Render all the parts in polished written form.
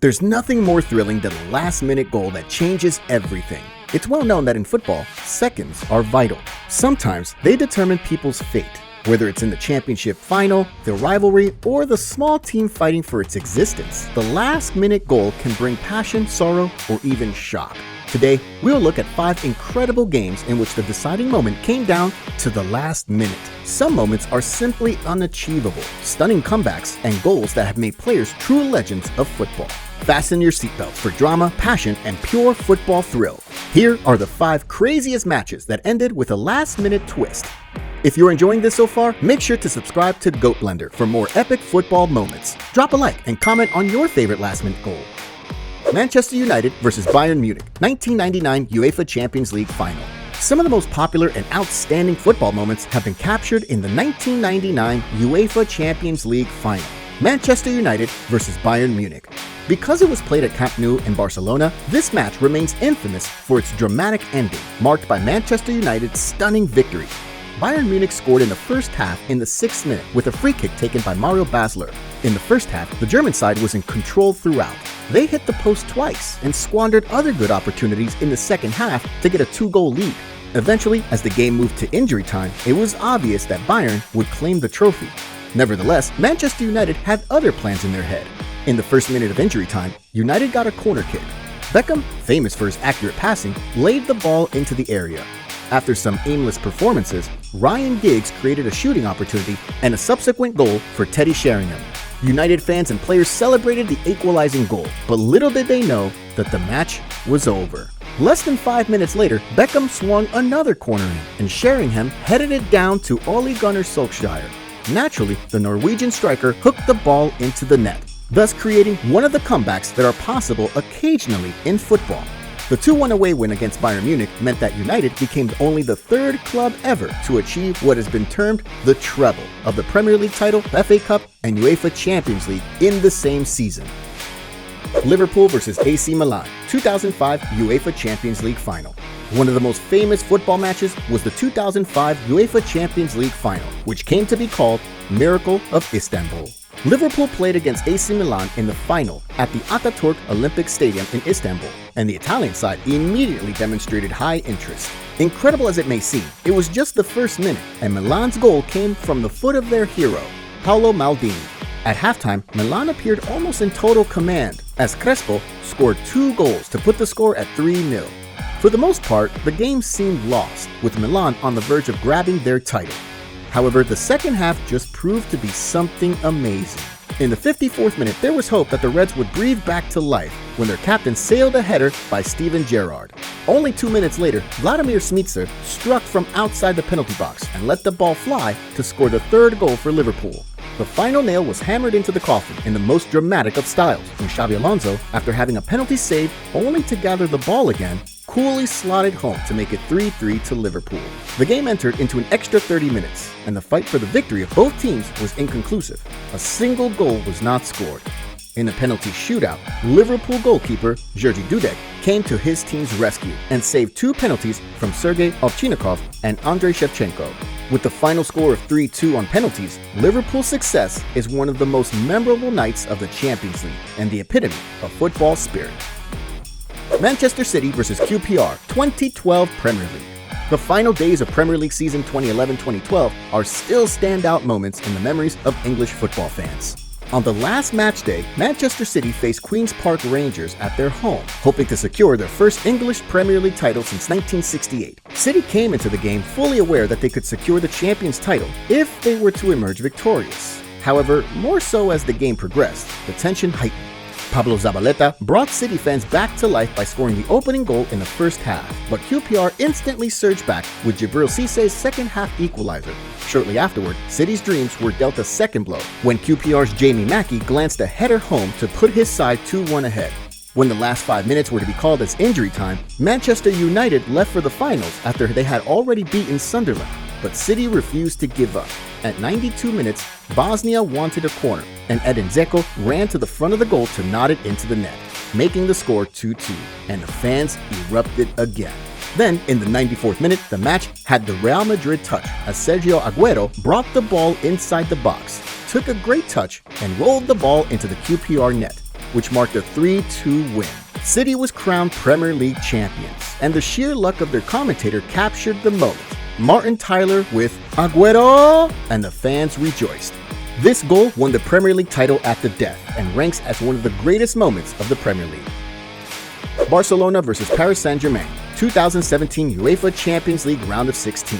There's nothing more thrilling than a last-minute goal that changes everything. It's well known that in football, seconds are vital. Sometimes they determine people's fate, whether it's in the championship final, the rivalry, or the small team fighting for its existence. The last-minute goal can bring passion, sorrow, or even shock. Today, we'll look at 5 incredible games in which the deciding moment came down to the last minute. Some moments are simply unachievable, stunning comebacks, and goals that have made players true legends of football. Fasten your seatbelts for drama, passion, and pure football thrill. Here are the 5 craziest matches that ended with a last-minute twist. If you're enjoying this so far, make sure to subscribe to Goat Blender for more epic football moments. Drop a like and comment on your favorite last-minute goal. Manchester United vs Bayern Munich, 1999 UEFA Champions League Final. Some of the most popular and outstanding football moments have been captured in the 1999 UEFA Champions League Final. Manchester United vs Bayern Munich. Because it was played at Camp Nou in Barcelona, this match remains infamous for its dramatic ending, marked by Manchester United's stunning victory. Bayern Munich scored in the first half in the 6th minute with a free kick taken by Mario Basler. In the first half, the German side was in control throughout. They hit the post twice and squandered other good opportunities in the second half to get a 2-goal lead. Eventually, as the game moved to injury time, it was obvious that Bayern would claim the trophy. Nevertheless, Manchester United had other plans in their head. In the first minute of injury time, United got a corner kick. Beckham, famous for his accurate passing, laid the ball into the area. After some aimless performances, Ryan Giggs created a shooting opportunity and a subsequent goal for Teddy Sheringham. United fans and players celebrated the equalizing goal, but little did they know that the match was over. Less than 5 minutes later, Beckham swung another corner in, and Sheringham headed it down to Ole Gunnar Solskjaer. Naturally, the Norwegian striker hooked the ball into the net, thus creating one of the comebacks that are possible occasionally in football. The 2-1 away win against Bayern Munich meant that United became only the 3rd club ever to achieve what has been termed the treble of the Premier League title, FA Cup, and UEFA Champions League in the same season. Liverpool vs AC Milan, 2005 UEFA Champions League Final. One of the most famous football matches was the 2005 UEFA Champions League Final, which came to be called Miracle of Istanbul. Liverpool played against AC Milan in the final at the Atatürk Olympic Stadium in Istanbul, and the Italian side immediately demonstrated high interest. Incredible as it may seem, it was just the first minute, and Milan's goal came from the foot of their hero, Paolo Maldini. At halftime, Milan appeared almost in total command, as Crespo scored 2 goals to put the score at 3-0. For the most part, the game seemed lost, with Milan on the verge of grabbing their title. However, the second half just proved to be something amazing. In the 54th minute, there was hope that the Reds would breathe back to life when their captain sailed a header by Steven Gerrard. Only 2 minutes later, Vladimir Smicer struck from outside the penalty box and let the ball fly to score the 3rd goal for Liverpool. The final nail was hammered into the coffin in the most dramatic of styles, when Xabi Alonso, after having a penalty saved only to gather the ball again, coolly slotted home to make it 3-3 to Liverpool. The game entered into an extra 30 minutes, and the fight for the victory of both teams was inconclusive. A single goal was not scored. In the penalty shootout, Liverpool goalkeeper Georgi Dudek came to his team's rescue and saved 2 penalties from Sergei Ovchinnikov and Andrei Shevchenko. With the final score of 3-2 on penalties, Liverpool's success is one of the most memorable nights of the Champions League and the epitome of football spirit. Manchester City vs QPR, 2012 Premier League. The final days of Premier League season 2011-2012 are still standout moments in the memories of English football fans. On the last match day, Manchester City faced Queen's Park Rangers at their home, hoping to secure their first English Premier League title since 1968. City came into the game fully aware that they could secure the Champions title if they were to emerge victorious. However, more so as the game progressed, the tension heightened. Pablo Zabaleta brought City fans back to life by scoring the opening goal in the first half, but QPR instantly surged back with Djibril Cissé's second half equalizer. Shortly afterward, City's dreams were dealt a second blow when QPR's Jamie Mackie glanced a header home to put his side 2-1 ahead. When the last 5 minutes were to be called as injury time, Manchester United left for the finals after they had already beaten Sunderland, but City refused to give up. At 92 minutes, Bosnia wanted a corner, and Edin Dzeko ran to the front of the goal to nod it into the net, making the score 2-2, and the fans erupted again. Then, in the 94th minute, the match had the Real Madrid touch as Sergio Aguero brought the ball inside the box, took a great touch, and rolled the ball into the QPR net. which marked a 3-2 win. City was crowned Premier League champions, and the sheer luck of their commentator captured the moment. Martin Tyler with Agüero, and the fans rejoiced. This goal won the Premier League title at the death and ranks as one of the greatest moments of the Premier League. Barcelona versus Paris Saint-Germain, 2017 UEFA Champions League Round of 16.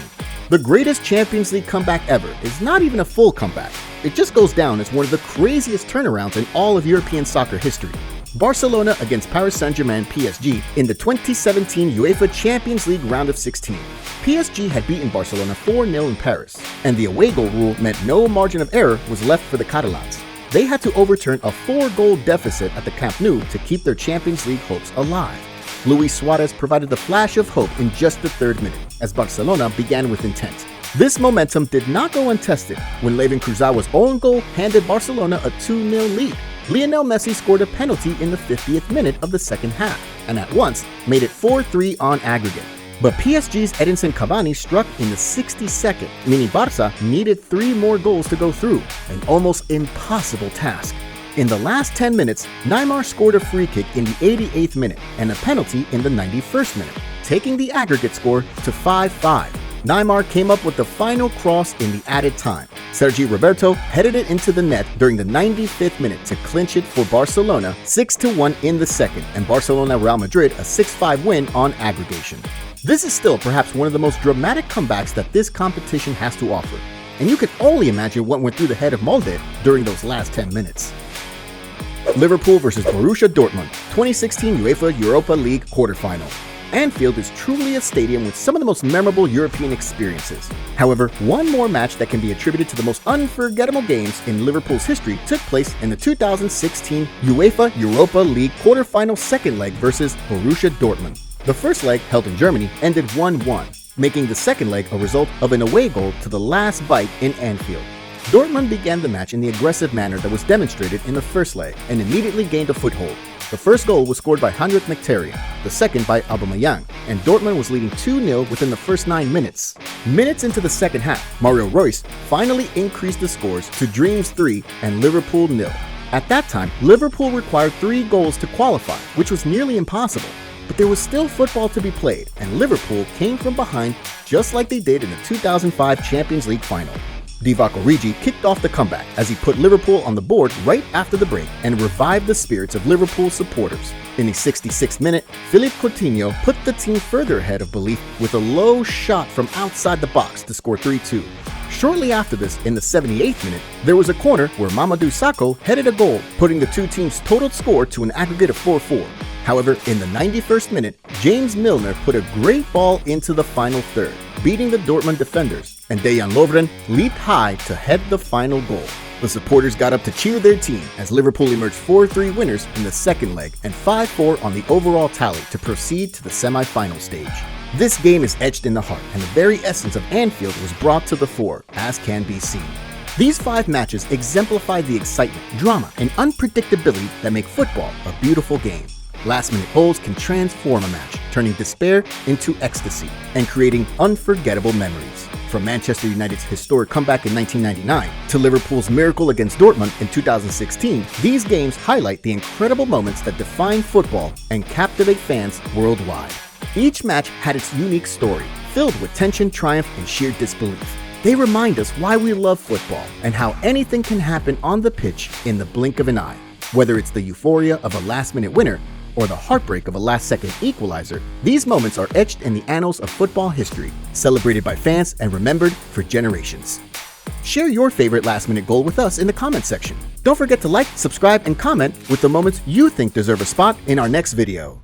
The greatest Champions League comeback ever is not even a full comeback. It just goes down as one of the craziest turnarounds in all of European soccer history. Barcelona against Paris Saint-Germain PSG in the 2017 UEFA Champions League Round of 16. PSG had beaten Barcelona 4-0 in Paris, and the away goal rule meant no margin of error was left for the Catalans. They had to overturn a 4-goal deficit at the Camp Nou to keep their Champions League hopes alive. Luis Suarez provided the flash of hope in just the 3rd minute, as Barcelona began with intent. This momentum did not go untested when Layvin Kurzawa's own goal handed Barcelona a 2-0 lead. Lionel Messi scored a penalty in the 50th minute of the second half, and at once made it 4-3 on aggregate. But PSG's Edinson Cavani struck in the 62nd, meaning Barca needed 3 more goals to go through, an almost impossible task. In the last 10 minutes, Neymar scored a free kick in the 88th minute and a penalty in the 91st minute, taking the aggregate score to 5-5. Neymar came up with the final cross in the added time. Sergi Roberto headed it into the net during the 95th minute to clinch it for Barcelona 6-1 in the second, and Barcelona-Real Madrid a 6-5 win on aggregation. This is still perhaps one of the most dramatic comebacks that this competition has to offer, and you can only imagine what went through the head of Molde during those last 10 minutes. Liverpool versus Borussia Dortmund, 2016 UEFA Europa League quarterfinal. Anfield is truly a stadium with some of the most memorable European experiences. However, one more match that can be attributed to the most unforgettable games in Liverpool's history took place in the 2016 UEFA Europa League quarterfinal second leg versus Borussia Dortmund. The first leg, held in Germany, ended 1-1, making the second leg a result of an away goal to the last bite in Anfield. Dortmund began the match in the aggressive manner that was demonstrated in the first leg and immediately gained a foothold. The first goal was scored by Heinrich Mkhitaryan, the second by Aubameyang, and Dortmund was leading 2-0 within the first 9 minutes. Minutes into the second half, Mario Reus finally increased the scores to Dreams 3 and Liverpool 0. At that time, Liverpool required 3 goals to qualify, which was nearly impossible. But there was still football to be played, and Liverpool came from behind just like they did in the 2005 Champions League final. Divock Origi kicked off the comeback as he put Liverpool on the board right after the break and revived the spirits of Liverpool supporters. In the 66th minute, Philippe Coutinho put the team further ahead of belief with a low shot from outside the box to score 3-2. Shortly after this, in the 78th minute, there was a corner where Mamadou Sakho headed a goal, putting the two teams' total score to an aggregate of 4-4. However, in the 91st minute, James Milner put a great ball into the final third, beating the Dortmund defenders, and Dejan Lovren leaped high to head the final goal. The supporters got up to cheer their team as Liverpool emerged 4-3 winners in the second leg and 5-4 on the overall tally to proceed to the semi-final stage. This game is etched in the heart, and the very essence of Anfield was brought to the fore, as can be seen. These 5 matches exemplify the excitement, drama, and unpredictability that make football a beautiful game. Last-minute goals can transform a match, turning despair into ecstasy and creating unforgettable memories. From Manchester United's historic comeback in 1999 to Liverpool's miracle against Dortmund in 2016, these games highlight the incredible moments that define football and captivate fans worldwide. Each match had its unique story, filled with tension, triumph, and sheer disbelief. They remind us why we love football and how anything can happen on the pitch in the blink of an eye. Whether it's the euphoria of a last-minute winner or the heartbreak of a last-second equalizer, these moments are etched in the annals of football history, celebrated by fans and remembered for generations. Share your favorite last-minute goal with us in the comments section. Don't forget to like, subscribe, and comment with the moments you think deserve a spot in our next video.